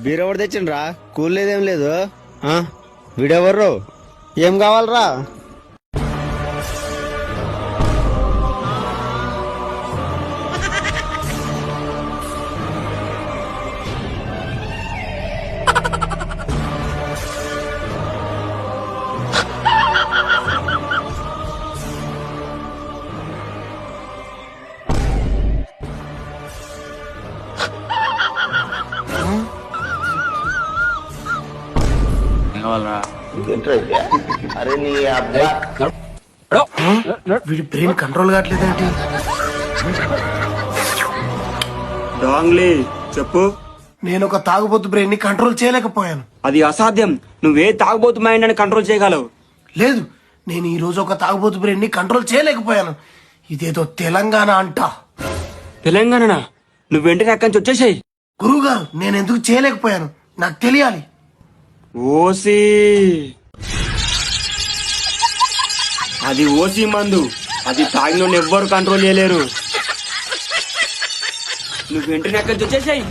బీరెవరు తెచ్చిండ్రా? Cool లేదేం లేదు. వీడెవర్రు? ఏం కావాలరా? అరే నీ అబ్బా వీడి బ్రెయిన్ కంట్రోల్ కావట్లేదేంటి? డాంగ్లీ చెప్పు. నేను ఒక తాగుబోతు బ్రెయిన్ ని కంట్రోల్ చేయలేకపోయాను. అది అసాధ్యం. నువ్వే తాగుబోతు మైండ్ అని కంట్రోల్ చేయగలవు. లేదు, నేను ఈ రోజు ఒక తాగుబోతు బ్రెయిన్ ని కంట్రోల్ చేయలేకపోయాను. ఇదేదో తెలంగాణ అంట. తెలంగాణ? నువ్వు వెంటనే అక్కడి నుంచి వచ్చేసాయి. గురువు గారు, నేను ఎందుకు చేయలేకపోయాను నాకు తెలియాలి. ఓసి అది ఓసి మందు. అది తాగిన ఎవ్వరు కంట్రోల్ చేయలేరు. నువ్వు వెంటనే అక్కడి నుంచి వచ్చేసాయి.